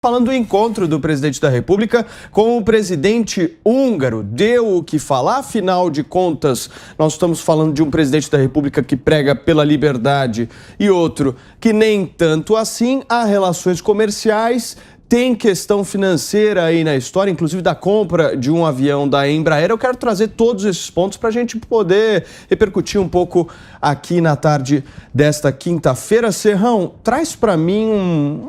Falando do encontro do presidente da República com o presidente húngaro, deu o que falar, afinal de contas, nós estamos falando de um presidente da República que prega pela liberdade e outro que nem tanto assim. Há relações comerciais, tem questão financeira aí na história, inclusive da compra de um avião da Embraer. Eu quero trazer todos esses pontos para a gente poder repercutir um pouco aqui na tarde desta quinta-feira. Serrão, traz para mim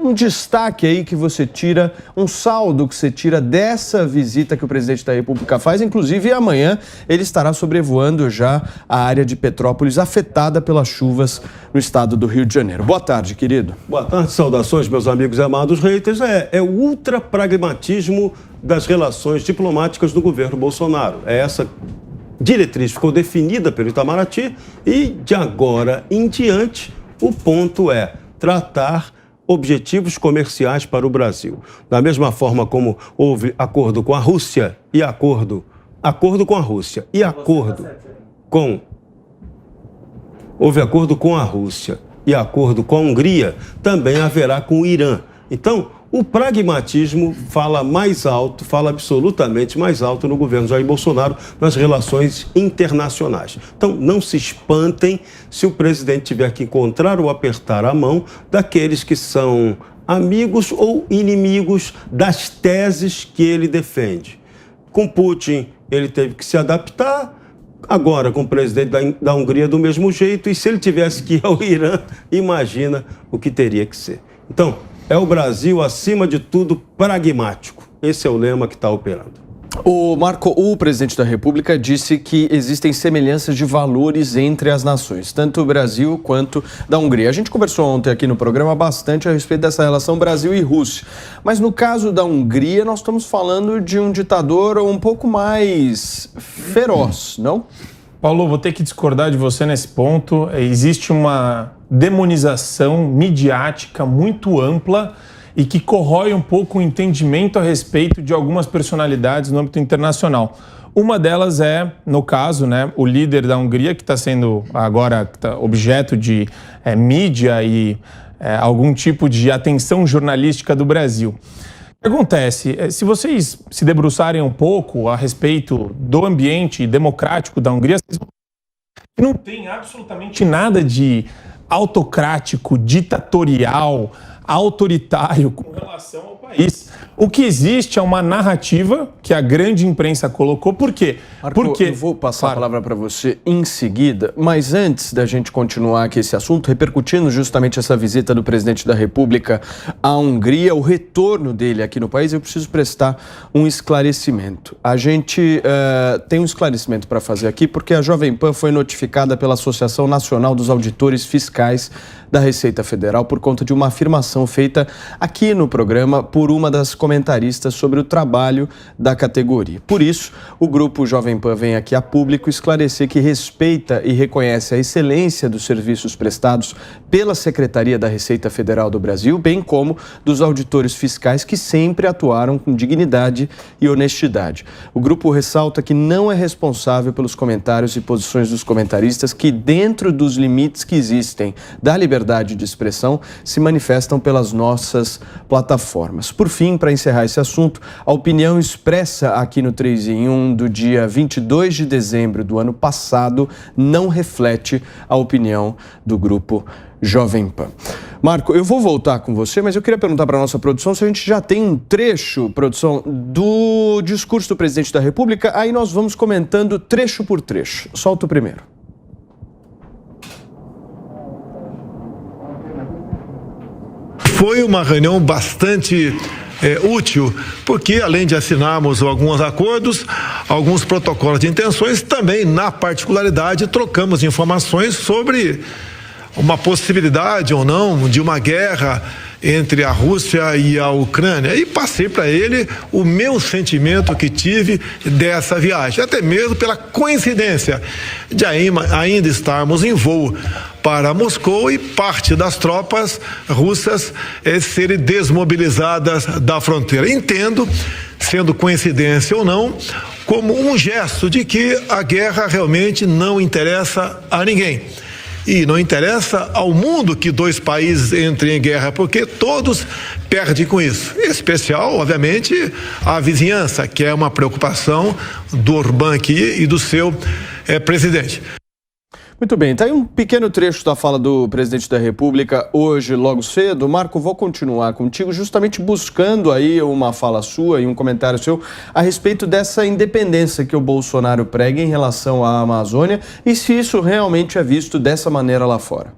um destaque aí que você tira, um saldo que você tira dessa visita que o presidente da República faz. Inclusive, amanhã ele estará sobrevoando já a área de Petrópolis afetada pelas chuvas no estado do Rio de Janeiro. Boa tarde, querido. Boa tarde, saudações, meus amigos e amados haters. É o ultrapragmatismo das relações diplomáticas do governo Bolsonaro. É essa diretriz ficou definida pelo Itamaraty e, de agora em diante, o ponto é tratar objetivos comerciais para o Brasil. Da mesma forma como houve acordo com a Rússia e acordo com a Rússia e houve acordo com a Rússia e acordo com a Hungria, também haverá com o Irã. Então, o pragmatismo fala mais alto, fala absolutamente mais alto no governo Jair Bolsonaro nas relações internacionais. Então, não se espantem se o presidente tiver que encontrar ou apertar a mão daqueles que são amigos ou inimigos das teses que ele defende. Com Putin, ele teve que se adaptar. Agora, com o presidente da Hungria, do mesmo jeito. E se ele tivesse que ir ao Irã, imagina o que teria que ser. Então, é o Brasil, acima de tudo, pragmático. Esse é o lema que está operando. O presidente da República disse que existem semelhanças de valores entre as nações, tanto o Brasil quanto da Hungria. A gente conversou ontem aqui no programa bastante a respeito dessa relação Brasil e Rússia. Mas no caso da Hungria, nós estamos falando de um ditador um pouco mais feroz, não? Paulo, vou ter que discordar de você nesse ponto. Existe uma demonização midiática muito ampla e que corrói um pouco o entendimento a respeito de algumas personalidades no âmbito internacional. Uma delas é, no caso, o líder da Hungria, que está sendo agora objeto de mídia e algum tipo de atenção jornalística do Brasil. O que acontece? Se vocês se debruçarem um pouco a respeito do ambiente democrático da Hungria, vocês vão ver que não tem absolutamente nada de autocrático, ditatorial, autoritário com relação ao país. O que existe é uma narrativa que a grande imprensa colocou. Por quê? Marco, eu vou passar a palavra para você em seguida, mas antes da gente continuar aqui esse assunto, repercutindo justamente essa visita do presidente da República à Hungria, o retorno dele aqui no país, eu preciso prestar um esclarecimento. A gente tem um esclarecimento para fazer aqui, porque a Jovem Pan foi notificada pela Associação Nacional dos Auditores Fiscais da Receita Federal por conta de uma afirmação feita aqui no programa por uma das comentaristas sobre o trabalho da categoria. Por isso, o grupo Jovem Pan vem aqui a público esclarecer que respeita e reconhece a excelência dos serviços prestados pela Secretaria da Receita Federal do Brasil, bem como dos auditores fiscais que sempre atuaram com dignidade e honestidade. O grupo ressalta que não é responsável pelos comentários e posições dos comentaristas que, dentro dos limites que existem da liberdade de expressão, se manifestam pelas nossas plataformas. Por fim, para encerrar esse assunto, a opinião expressa aqui no 3 em 1 do dia 22 de dezembro do ano passado não reflete a opinião do grupo Jovem Pan. Marco, eu vou voltar com você, mas eu queria perguntar para a nossa produção se a gente já tem um trecho, produção, do discurso do presidente da República, aí nós vamos comentando trecho por trecho. Solta o primeiro. Foi uma reunião bastante útil, porque além de assinarmos alguns acordos, alguns protocolos de intenções, também, na particularidade, trocamos informações sobre uma possibilidade ou não de uma guerra entre a Rússia e a Ucrânia, e passei para ele o meu sentimento que tive dessa viagem, até mesmo pela coincidência de ainda estarmos em voo para Moscou e parte das tropas russas serem desmobilizadas da fronteira. Entendo, sendo coincidência ou não, como um gesto de que a guerra realmente não interessa a ninguém. E não interessa ao mundo que dois países entrem em guerra, porque todos perdem com isso. Em especial, obviamente, a vizinhança, que é uma preocupação do Orbán aqui e do seu presidente. Muito bem, tá aí um pequeno trecho da fala do presidente da República hoje, logo cedo. Marco, vou continuar contigo justamente buscando aí uma fala sua e um comentário seu a respeito dessa independência que o Bolsonaro prega em relação à Amazônia e se isso realmente é visto dessa maneira lá fora.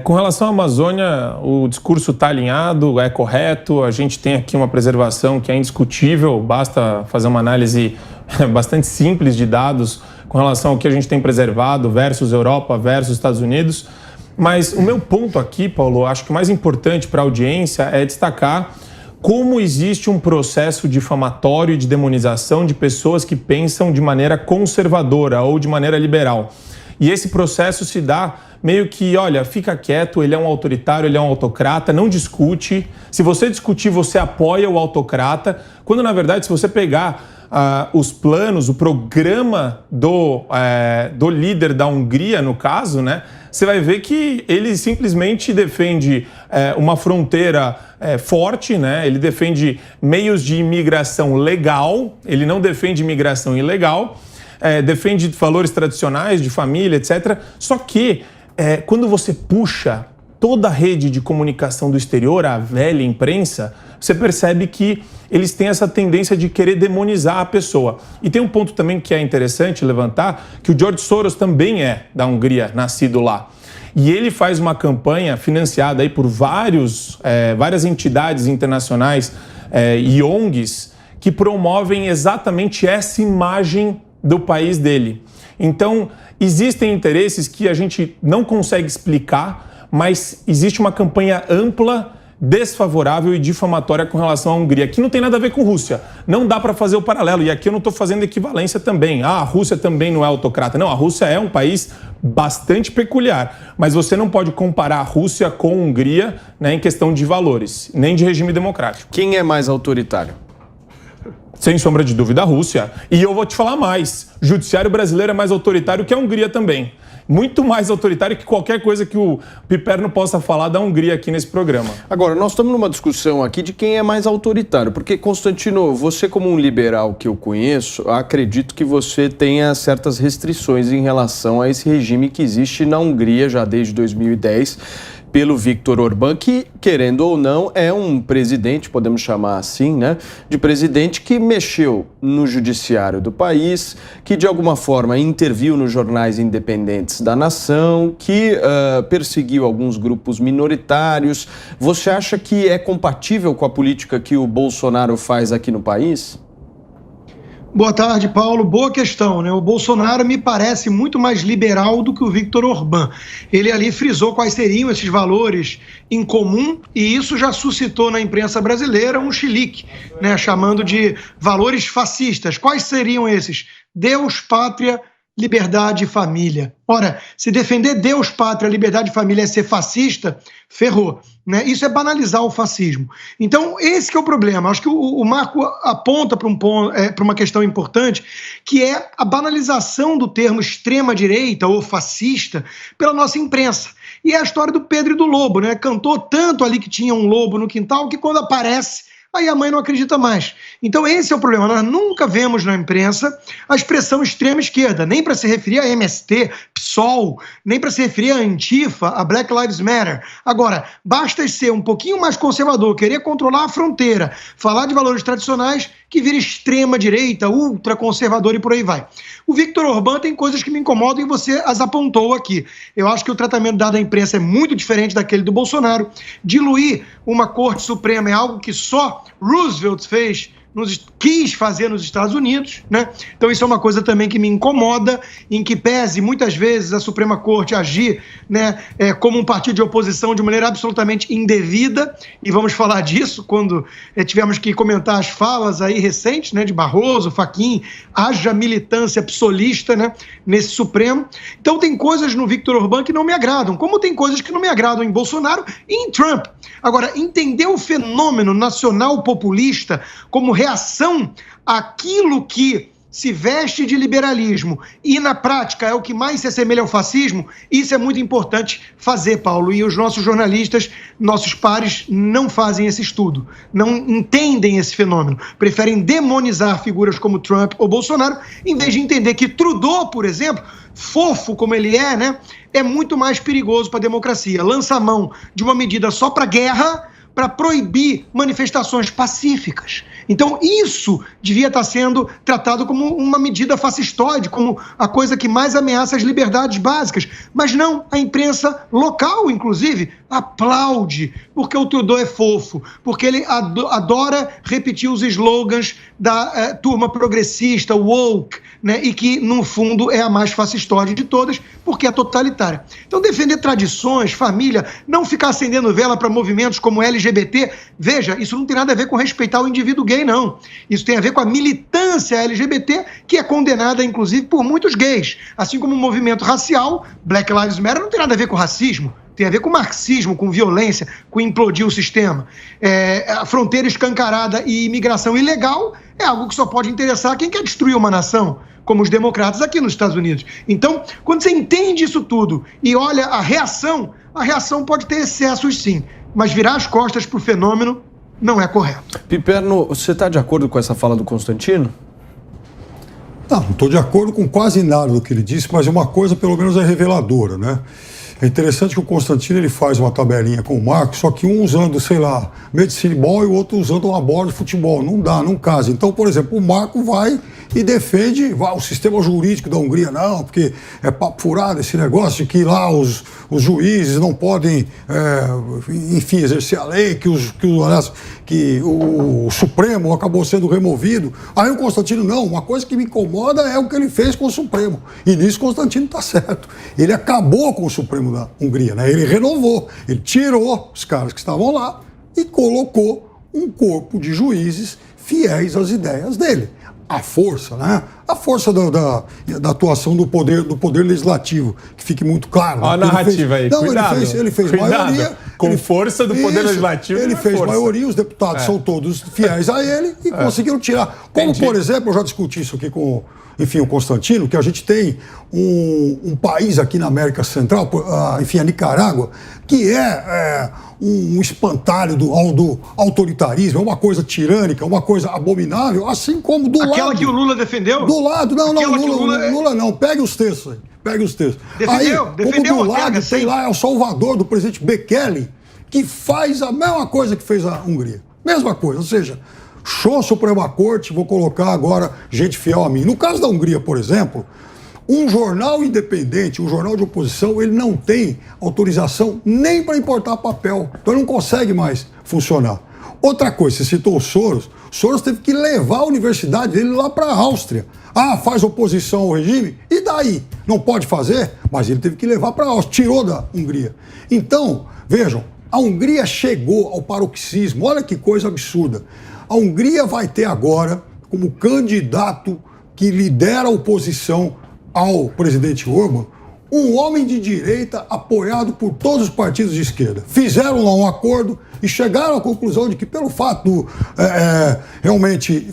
Com relação à Amazônia, o discurso está alinhado, é correto, a gente tem aqui uma preservação que é indiscutível, basta fazer uma análise bastante simples de dados com relação ao que a gente tem preservado versus Europa, versus Estados Unidos. Mas o meu ponto aqui, Paulo, acho que o mais importante para a audiência é destacar como existe um processo difamatório e de demonização de pessoas que pensam de maneira conservadora ou de maneira liberal. E esse processo se dá meio que, olha, fica quieto, ele é um autoritário, ele é um autocrata, não discute. Se você discutir, você apoia o autocrata, quando na verdade, se você pegar os planos, o programa do líder da Hungria, no caso, né, você vai ver que ele simplesmente defende uma fronteira forte, né, ele defende meios de imigração legal, ele não defende imigração ilegal, defende valores tradicionais de família, etc. Só que quando você puxa toda a rede de comunicação do exterior, a velha imprensa, você percebe que eles têm essa tendência de querer demonizar a pessoa. E tem um ponto também que é interessante levantar, que o George Soros também é da Hungria, nascido lá. E ele faz uma campanha financiada aí por várias entidades internacionais e ONGs que promovem exatamente essa imagem do país dele. Então, existem interesses que a gente não consegue explicar, mas existe uma campanha ampla, desfavorável e difamatória com relação à Hungria, que não tem nada a ver com Rússia. Não dá para fazer o paralelo, e aqui eu não estou fazendo equivalência também. A Rússia também não é autocrata. Não, a Rússia é um país bastante peculiar, mas você não pode comparar a Rússia com a Hungria, né, em questão de valores, nem de regime democrático. Quem é mais autoritário? Sem sombra de dúvida, a Rússia. E eu vou te falar mais, o judiciário brasileiro é mais autoritário que a Hungria também. Muito mais autoritário que qualquer coisa que o Piperno possa falar da Hungria aqui nesse programa. Agora, nós estamos numa discussão aqui de quem é mais autoritário, porque, Constantino, você como um liberal que eu conheço, acredito que você tenha certas restrições em relação a esse regime que existe na Hungria já desde 2010, pelo Viktor Orbán, que, querendo ou não, é um presidente, podemos chamar assim, né, de presidente que mexeu no judiciário do país, que de alguma forma interviu nos jornais independentes da nação, que perseguiu alguns grupos minoritários. Você acha que é compatível com a política que o Bolsonaro faz aqui no país? Boa tarde, Paulo. Boa questão, né? O Bolsonaro me parece muito mais liberal do que o Viktor Orbán. Ele ali frisou quais seriam esses valores em comum e isso já suscitou na imprensa brasileira um chilique, né? Chamando de valores fascistas. Quais seriam esses? Deus, pátria, liberdade e família. Ora, se defender Deus, pátria, liberdade e família é ser fascista, ferrou, né? Isso é banalizar o fascismo. Então, esse que é o problema. Acho que o Marco aponta para uma questão importante, que é a banalização do termo extrema-direita ou fascista pela nossa imprensa. E é a história do Pedro e do Lobo, né? Cantou tanto ali que tinha um lobo no quintal que quando aparece, aí a mãe não acredita mais. Então esse é o problema. Nós nunca vemos na imprensa a expressão extrema esquerda, nem para se referir a MST, PSOL, nem para se referir a Antifa, a Black Lives Matter. Agora, basta ser um pouquinho mais conservador, querer controlar a fronteira, falar de valores tradicionais, que vira extrema direita, ultraconservador e por aí vai. O Viktor Orbán tem coisas que me incomodam e você as apontou aqui. Eu acho que o tratamento dado à imprensa é muito diferente daquele do Bolsonaro. Diluir uma Corte Suprema é algo que só Roosevelt quis fazer nos Estados Unidos, né? Então isso é uma coisa também que me incomoda, em que pese muitas vezes a Suprema Corte agir, né, como um partido de oposição de maneira absolutamente indevida, e vamos falar disso quando tivemos que comentar as falas aí recentes, né, de Barroso, Fachin, haja militância psolista, né, nesse Supremo. Então tem coisas no Viktor Orbán que não me agradam, como tem coisas que não me agradam em Bolsonaro e em Trump. Agora, entender o fenômeno nacional populista como reação àquilo que se veste de liberalismo e, na prática, é o que mais se assemelha ao fascismo, isso é muito importante fazer, Paulo. E os nossos jornalistas, nossos pares, não fazem esse estudo, não entendem esse fenômeno. Preferem demonizar figuras como Trump ou Bolsonaro, em vez de entender que Trudeau, por exemplo, fofo como ele é, né, é muito mais perigoso para a democracia. Lança a mão de uma medida só para guerra, para proibir manifestações pacíficas. Então, isso devia estar sendo tratado como uma medida fascistoide, como a coisa que mais ameaça as liberdades básicas. Mas não, a imprensa local, inclusive, aplaude, porque o Trudeau é fofo, porque ele adora repetir os slogans da turma progressista, woke, né, e que, no fundo, é a mais fascistoide de todas, porque é totalitária. Então, defender tradições, família, não ficar acendendo vela para movimentos como LGBT, veja, isso não tem nada a ver com respeitar o indivíduo gay, não. Isso tem a ver com a militância LGBT, que é condenada, inclusive, por muitos gays. Assim como o movimento racial, Black Lives Matter, não tem nada a ver com racismo, tem a ver com marxismo, com violência, com implodir o sistema. A fronteira escancarada e imigração ilegal é algo que só pode interessar quem quer destruir uma nação, como os democratas aqui nos Estados Unidos. Então, quando você entende isso tudo e olha a reação pode ter excessos sim, mas virar as costas para o fenômeno não é correto. Piperno, você está de acordo com essa fala do Constantino? Não estou de acordo com quase nada do que ele disse, mas uma coisa pelo menos é reveladora, né? É interessante que o Constantino ele faz uma tabelinha com o Marco, só que um usando, sei lá, medicine ball e o outro usando uma bola de futebol. Não dá, não casa. Então, por exemplo, o Marco vai e defende o sistema jurídico da Hungria, não, porque é papo furado esse negócio de que lá os juízes não podem, enfim, exercer a lei, que o Supremo acabou sendo removido. Aí o Constantino, não, uma coisa que me incomoda é o que ele fez com o Supremo. E nisso o Constantino está certo. Ele acabou com o Supremo da Hungria, né? Ele renovou, ele tirou os caras que estavam lá e colocou um corpo de juízes fiéis às ideias dele. A força, né? A força da atuação do poder legislativo, que fique muito claro. Olha a narrativa aí, não, cuidado. Ele fez maioria. Com força do poder legislativo. Ele fez maioria, os deputados são todos fiéis a ele e conseguiram tirar. Como, por exemplo, eu já discuti isso aqui com o Constantino, que a gente tem um país aqui na América Central, a Nicarágua, que é um espantalho do autoritarismo, é uma coisa tirânica, uma coisa abominável, assim como do lado... Aquela que o Lula defendeu? Do lado, não, Lula não, pegue os textos aí, pegue os textos. Defendeu como do lado tem lá El Salvador, do presidente Bekele, que faz a mesma coisa que fez a Hungria, mesma coisa, ou seja... Show Suprema Corte, vou colocar agora gente fiel a mim. No caso da Hungria, por exemplo, um jornal independente, um jornal de oposição, ele não tem autorização nem para importar papel. Então ele não consegue mais funcionar. Outra coisa, você citou o Soros. Soros teve que levar a universidade dele lá para a Áustria. Faz oposição ao regime? E daí? Não pode fazer? Mas ele teve que levar para a Áustria, tirou da Hungria. Então, vejam, a Hungria chegou ao paroxismo. Olha que coisa absurda. A Hungria vai ter agora, como candidato que lidera a oposição ao presidente Orbán, um homem de direita apoiado por todos os partidos de esquerda. Fizeram lá um acordo e chegaram à conclusão de que, pelo fato realmente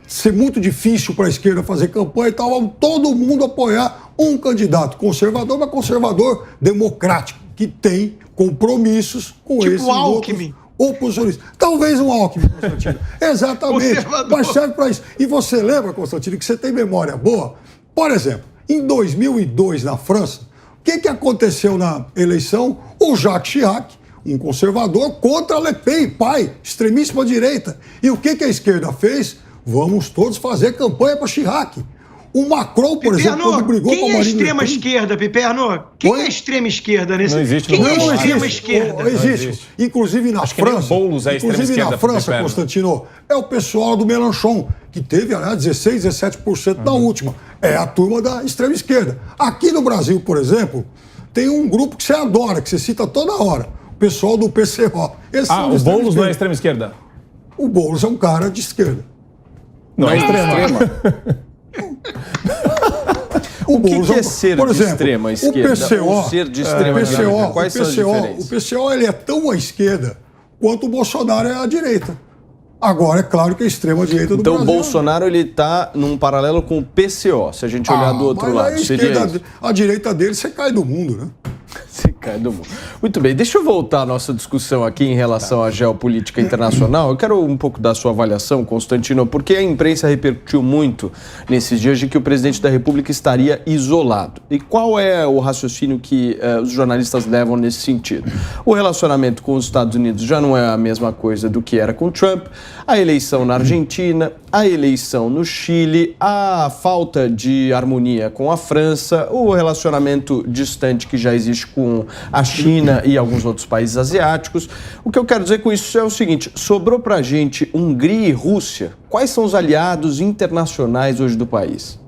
ser muito difícil para a esquerda fazer campanha e tal, todo mundo apoiar um candidato conservador, mas conservador democrático, que tem compromissos com esses outros oposicionistas. Talvez um Alckmin, Constantino. Exatamente. Mas serve para isso. E você lembra, Constantino, que você tem memória boa? Por exemplo, em 2002, na França, o que aconteceu na eleição? O Jacques Chirac, um conservador, contra Le Pen, pai, extremíssima direita. E o que a esquerda fez? Vamos todos fazer campanha para Chirac. O Macron, por exemplo, quando brigou com a Marine Le Pen... Quem é extrema esquerda, Piperno? Quem é extrema esquerda nesse... Não existe. Quem é extrema esquerda? Existe. Inclusive na França... Inclusive na França, Constantino, é o pessoal do Mélenchon, que teve, aliás, 16, 17% na última. É a turma da extrema esquerda. Aqui no Brasil, por exemplo, tem um grupo que você adora, que você cita toda hora. O pessoal do PCO. O Boulos não é extrema esquerda? O Boulos é um cara de esquerda. Não é extrema. O que é ser de extrema esquerda? O ser de extrema direita? Quais são as diferenças? O PCO ele é tão à esquerda quanto o Bolsonaro é à direita. Agora, é claro que a extrema-direita do Então, Brasil... o Bolsonaro ele está num paralelo com o PCO, se a gente olhar do outro mas lado. a direita dele, você cai do mundo, né? Se cai do mundo. Muito bem, deixa eu voltar à nossa discussão aqui em relação à geopolítica internacional. Eu quero um pouco da sua avaliação, Constantino, porque a imprensa repercutiu muito nesses dias de que o presidente da República estaria isolado. E qual é o raciocínio que os jornalistas levam nesse sentido? O relacionamento com os Estados Unidos já não é a mesma coisa do que era com Trump, a eleição na Argentina, a eleição no Chile, a falta de harmonia com a França, o relacionamento distante que já existe com a China e alguns outros países asiáticos. O que eu quero dizer com isso é o seguinte: sobrou pra gente Hungria e Rússia. Quais são os aliados internacionais hoje do país?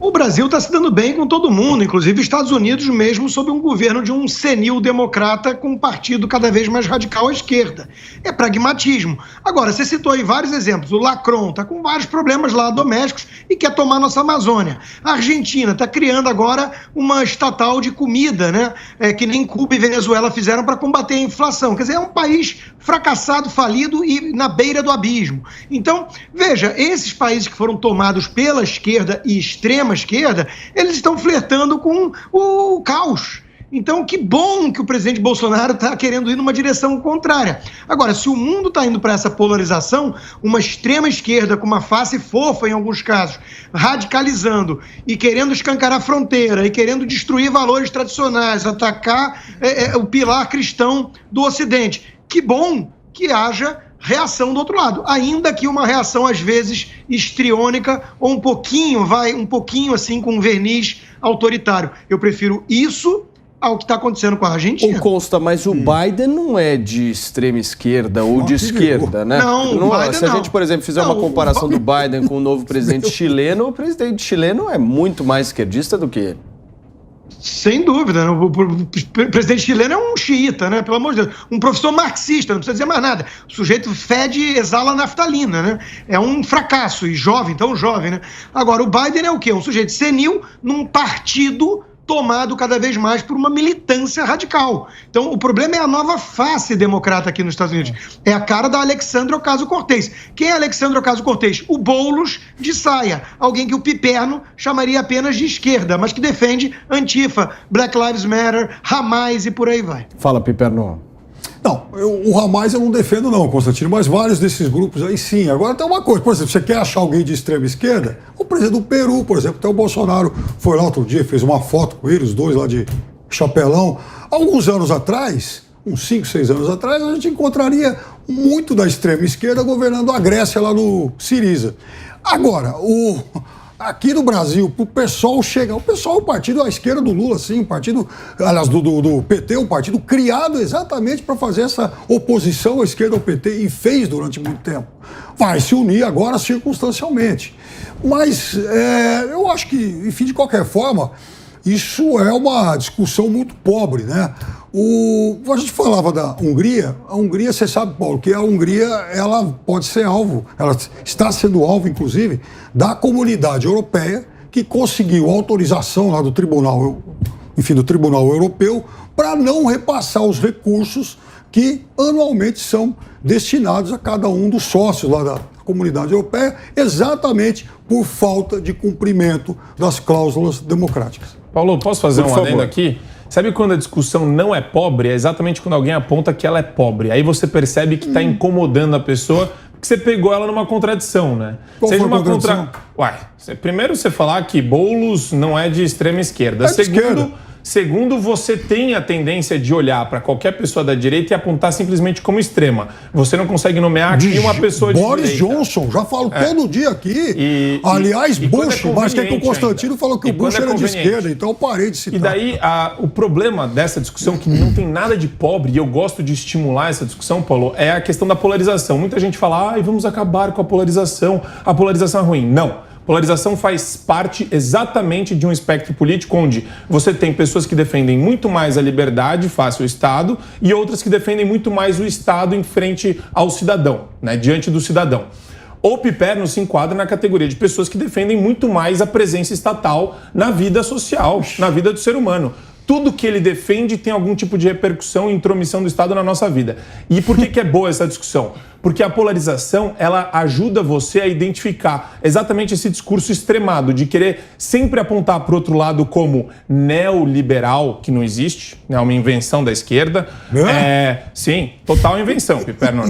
O Brasil está se dando bem com todo mundo, inclusive Estados Unidos mesmo sob um governo de um senil democrata com um partido cada vez mais radical à esquerda. É pragmatismo. Agora, você citou aí vários exemplos. O Macron está com vários problemas lá domésticos e quer tomar nossa Amazônia. A Argentina está criando agora uma estatal de comida, né? Que nem Cuba e Venezuela fizeram para combater a inflação. Quer dizer, é um país fracassado, falido e na beira do abismo. Então, veja, esses países que foram tomados pela esquerda e extrema esquerda, eles estão flertando com o caos. Então, que bom que o presidente Bolsonaro está querendo ir numa direção contrária. Agora, se o mundo está indo para essa polarização, uma extrema esquerda com uma face fofa em alguns casos, radicalizando e querendo escancarar a fronteira e querendo destruir valores tradicionais, atacar o pilar cristão do Ocidente, que bom que haja reação do outro lado, ainda que uma reação às vezes histriônica ou um pouquinho assim com um verniz autoritário. Eu prefiro isso ao que está acontecendo com a Argentina. Consta, mas o Biden não é de extrema esquerda ou de esquerda, né? Não, se a gente, por exemplo, fizer uma comparação do Biden com o novo presidente chileno, o presidente chileno é muito mais esquerdista do que ele. Sem dúvida, o presidente chileno é um xiita, né? Pelo amor de Deus. Um professor marxista, não precisa dizer mais nada. O sujeito fede e exala naftalina, né? É um fracasso, e jovem, tão jovem, né? Agora, o Biden é o quê? Um sujeito senil num partido tomado cada vez mais por uma militância radical. Então, o problema é a nova face democrata aqui nos Estados Unidos. É a cara da Alexandria Ocasio-Cortez. Quem é Alexandria Ocasio-Cortez? O Boulos de saia. Alguém que o Piperno chamaria apenas de esquerda, mas que defende Antifa, Black Lives Matter, Hamas e por aí vai. Fala, Piperno. Não, o Hamas eu não defendo não, Constantino, mas vários desses grupos aí sim. Agora tem uma coisa, por exemplo, você quer achar alguém de extrema esquerda? O presidente do Peru, por exemplo, até o Bolsonaro foi lá outro dia, fez uma foto com ele, os dois lá de chapelão. Alguns anos atrás, uns 5, 6 anos atrás, a gente encontraria muito da extrema esquerda governando a Grécia lá no Syriza. Agora, aqui no Brasil, o pessoal chega... O pessoal é o partido à esquerda do Lula, sim, o partido, aliás, do PT, um partido criado exatamente para fazer essa oposição à esquerda ao PT e fez durante muito tempo. Vai se unir agora circunstancialmente. Mas eu acho que, enfim, de qualquer forma, isso é uma discussão muito pobre, né? A gente falava da Hungria. A Hungria, você sabe, Paulo, que a Hungria ela pode ser alvo, ela está sendo alvo, inclusive, da Comunidade Europeia, que conseguiu autorização lá do Tribunal Europeu, para não repassar os recursos que anualmente são destinados a cada um dos sócios lá da Comunidade Europeia, exatamente por falta de cumprimento das cláusulas democráticas. Paulo, posso fazer um adendo aqui? Sabe quando a discussão não é pobre? É exatamente quando alguém aponta que ela é pobre. Aí você percebe que está incomodando a pessoa, porque você pegou ela numa contradição, né? Qual foi a contradição? Primeiro você falar que Boulos não é de extrema esquerda. Segundo, você tem a tendência de olhar para qualquer pessoa da direita e apontar simplesmente como extrema. Você não consegue nomear aqui uma pessoa de Boris direita. Johnson, já falo todo dia aqui. Aliás, Bush, mas que o Constantino falou que o Bush era de esquerda, então eu parei de citar. E daí, o problema dessa discussão, que não tem nada de pobre, e eu gosto de estimular essa discussão, Paulo, é a questão da polarização. Muita gente fala, vamos acabar com a polarização é ruim. Não. Polarização faz parte exatamente de um espectro político onde você tem pessoas que defendem muito mais a liberdade face ao Estado e outras que defendem muito mais o Estado em frente ao cidadão, né, diante do cidadão. O Piperno se enquadra na categoria de pessoas que defendem muito mais a presença estatal na vida social, na vida do ser humano. Tudo que ele defende tem algum tipo de repercussão e intromissão do Estado na nossa vida. E por que é boa essa discussão? Porque a polarização, ela ajuda você a identificar exatamente esse discurso extremado de querer sempre apontar para o outro lado como neoliberal, que não existe, é uma invenção da esquerda. Sim, total invenção, Piperno.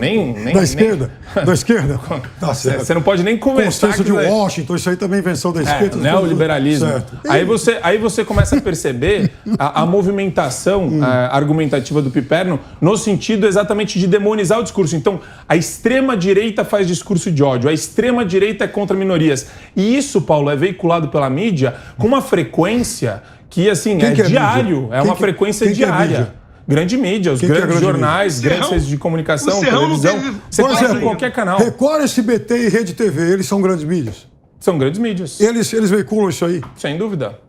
Da esquerda? Da esquerda? Tá certo. Você não pode nem conversar. Consenso de Washington, isso aí também é invenção da esquerda. Neoliberalismo. Aí você começa a perceber a movimentação argumentativa do Piperno no sentido exatamente de demonizar o discurso. Então, a extrema-direita faz discurso de ódio, a extrema-direita é contra minorias. E isso, Paulo, é veiculado pela mídia com uma frequência que, assim, é diário. É uma frequência diária. Grande mídia, os grandes jornais, grandes redes de comunicação, televisão. Você passa em qualquer canal. Record, SBT e Rede TV, eles são grandes mídias? São grandes mídias. Eles veiculam isso aí? Sem dúvida.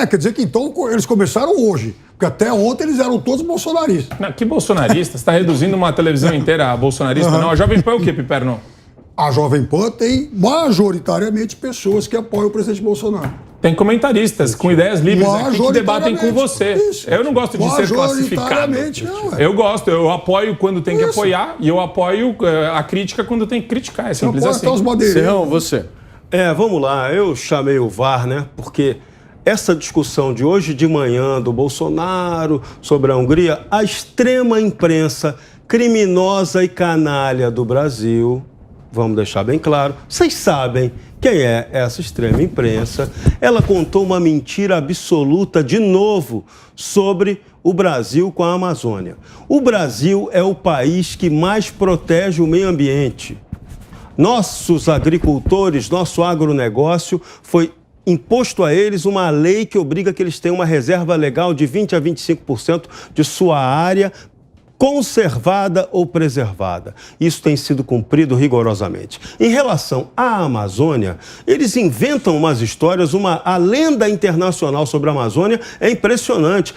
Quer dizer que então eles começaram hoje. Porque até ontem eles eram todos bolsonaristas. Não, que bolsonarista? Você está reduzindo uma televisão inteira a bolsonarista? Não, a Jovem Pan é o quê, Piperno? A Jovem Pan tem majoritariamente pessoas que apoiam o presidente Bolsonaro. Tem comentaristas com ideias livres aqui que debatem com você. Isso. Eu não gosto de ser classificado. Eu gosto, eu apoio quando tem que apoiar e eu apoio a crítica quando tem que criticar. É simples assim. Serrão, você. Vamos lá, eu chamei o VAR, né? Porque essa discussão de hoje de manhã do Bolsonaro sobre a Hungria, a extrema imprensa criminosa e canalha do Brasil, vamos deixar bem claro, vocês sabem quem é essa extrema imprensa. Ela contou uma mentira absoluta de novo sobre o Brasil com a Amazônia. O Brasil é o país que mais protege o meio ambiente. Nossos agricultores, nosso agronegócio, foi imposto a eles uma lei que obriga que eles tenham uma reserva legal de 20% a 25% de sua área conservada ou preservada. Isso tem sido cumprido rigorosamente. Em relação à Amazônia, eles inventam umas histórias, a lenda internacional sobre a Amazônia é impressionante.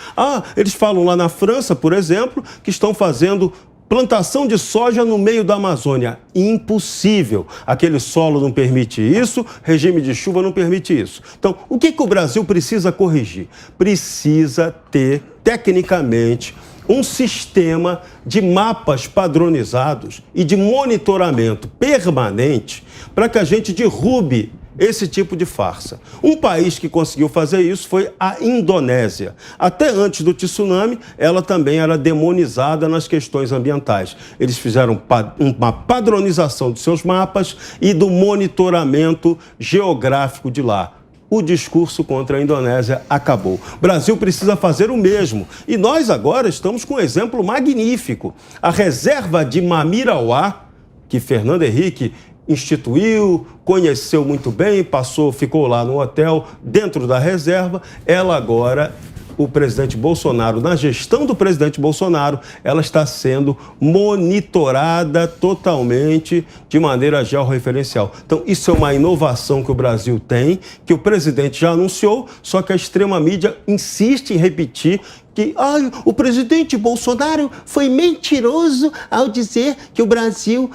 Eles falam lá na França, por exemplo, que estão fazendo plantação de soja no meio da Amazônia. Impossível. Aquele solo não permite isso, regime de chuva não permite isso. Então, o que o Brasil precisa corrigir? Precisa ter, tecnicamente, um sistema de mapas padronizados e de monitoramento permanente para que a gente derrube esse tipo de farsa. Um país que conseguiu fazer isso foi a Indonésia. Até antes do tsunami, ela também era demonizada nas questões ambientais. Eles fizeram uma padronização dos seus mapas e do monitoramento geográfico de lá. O discurso contra a Indonésia acabou. O Brasil precisa fazer o mesmo. E nós agora estamos com um exemplo magnífico. A reserva de Mamirauá, que Fernando Henrique instituiu, conheceu muito bem, ficou lá no hotel, dentro da reserva. Ela agora, o presidente Bolsonaro, na gestão do presidente Bolsonaro, ela está sendo monitorada totalmente de maneira georreferencial. Então, isso é uma inovação que o Brasil tem, que o presidente já anunciou, só que a extrema mídia insiste em repetir que o presidente Bolsonaro foi mentiroso ao dizer que o Brasil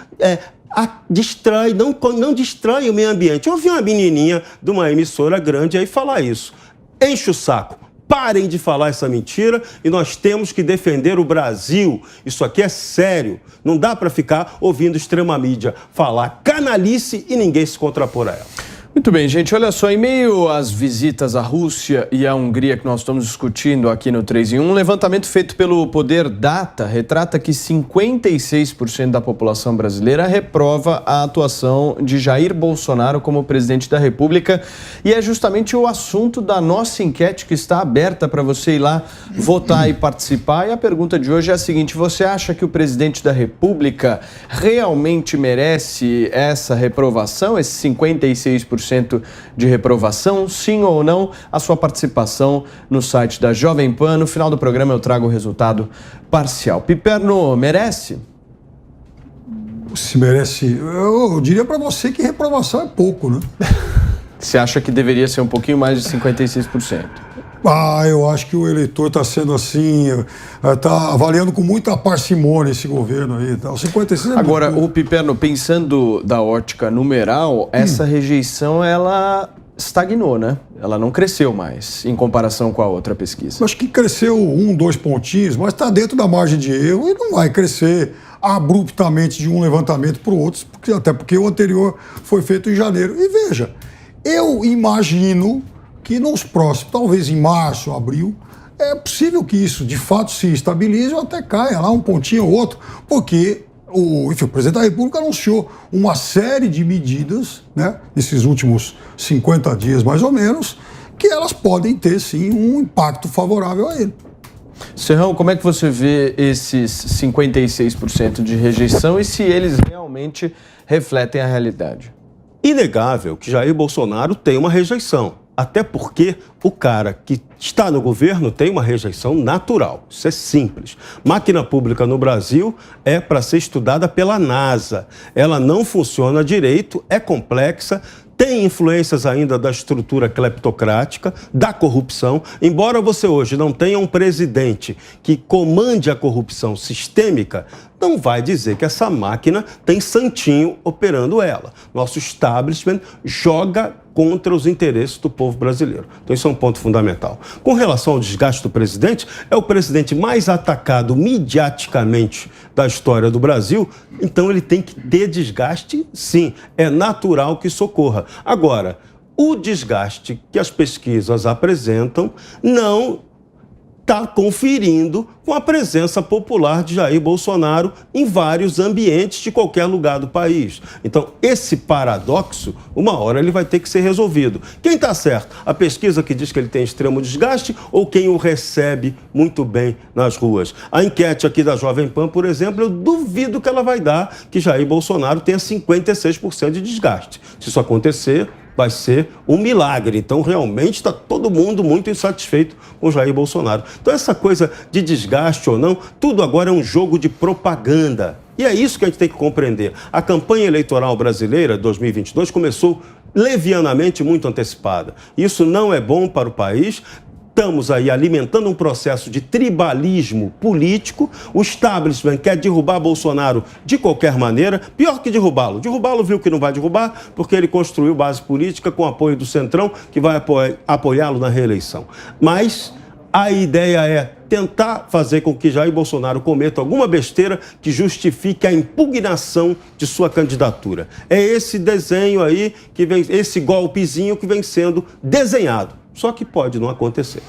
não destrói o meio ambiente. Eu ouvi uma menininha de uma emissora grande aí falar isso. Enche o saco. Parem de falar essa mentira e nós temos que defender o Brasil. Isso aqui é sério. Não dá para ficar ouvindo extrema mídia falar canalice e ninguém se contrapor a ela. Muito bem, gente. Olha só, em meio às visitas à Rússia e à Hungria que nós estamos discutindo aqui no 3 em 1, um levantamento feito pelo Poder Data retrata que 56% da população brasileira reprova a atuação de Jair Bolsonaro como presidente da República. E é justamente o assunto da nossa enquete que está aberta para você ir lá votar e participar. E a pergunta de hoje é a seguinte: você acha que o presidente da República realmente merece essa reprovação, esse 56% de reprovação, sim ou não? A sua participação no site da Jovem Pan. No final do programa eu trago o resultado parcial. Piperno, merece? Se merece, eu diria para você que reprovação é pouco, né? Você acha que deveria ser um pouquinho mais de 56%? Eu acho que o eleitor está sendo assim, está avaliando com muita parcimônia esse governo aí. Tá? O 56% é Agora, o Piperno, pensando da ótica numeral, essa rejeição, ela estagnou, né? Ela não cresceu mais, em comparação com a outra pesquisa. Acho que cresceu 1, 2 pontinhos, mas está dentro da margem de erro e não vai crescer abruptamente de um levantamento para o outro, até porque o anterior foi feito em janeiro. E veja, eu imagino que nos próximos, talvez em março, abril, é possível que isso de fato se estabilize ou até caia lá um pontinho ou outro, porque o presidente da República anunciou uma série de medidas, né, nesses últimos 50 dias mais ou menos, que elas podem ter sim um impacto favorável a ele. Serrão, como é que você vê esses 56% de rejeição e se eles realmente refletem a realidade? Inegável que Jair Bolsonaro tem uma rejeição. Até porque o cara que está no governo tem uma rejeição natural. Isso é simples. Máquina pública no Brasil é para ser estudada pela NASA. Ela não funciona direito, é complexa, tem influências ainda da estrutura cleptocrática, da corrupção. Embora você hoje não tenha um presidente que comande a corrupção sistêmica, não vai dizer que essa máquina tem santinho operando ela. Nosso establishment joga contra os interesses do povo brasileiro. Então isso é um ponto fundamental. Com relação ao desgaste do presidente, é o presidente mais atacado midiaticamente da história do Brasil, então ele tem que ter desgaste, sim. É natural que isso ocorra. Agora, o desgaste que as pesquisas apresentam não está conferindo com a presença popular de Jair Bolsonaro em vários ambientes de qualquer lugar do país. Então, esse paradoxo, uma hora ele vai ter que ser resolvido. Quem está certo? A pesquisa que diz que ele tem extremo desgaste ou quem o recebe muito bem nas ruas? A enquete aqui da Jovem Pan, por exemplo, eu duvido que ela vai dar que Jair Bolsonaro tenha 56% de desgaste. Se isso acontecer, vai ser um milagre. Então, realmente, está todo mundo muito insatisfeito com Jair Bolsonaro. Então, essa coisa de desgaste ou não, tudo agora é um jogo de propaganda. E é isso que a gente tem que compreender. A campanha eleitoral brasileira, 2022, começou levianamente muito antecipada. Isso não é bom para o país. Estamos aí alimentando um processo de tribalismo político. O establishment quer derrubar Bolsonaro de qualquer maneira. Pior que derrubá-lo. Derrubá-lo viu que não vai derrubar, porque ele construiu base política com apoio do Centrão, que vai apoiá-lo na reeleição. Mas a ideia é tentar fazer com que Jair Bolsonaro cometa alguma besteira que justifique a impugnação de sua candidatura. É esse desenho aí, esse golpezinho que vem sendo desenhado. Só que pode não acontecer.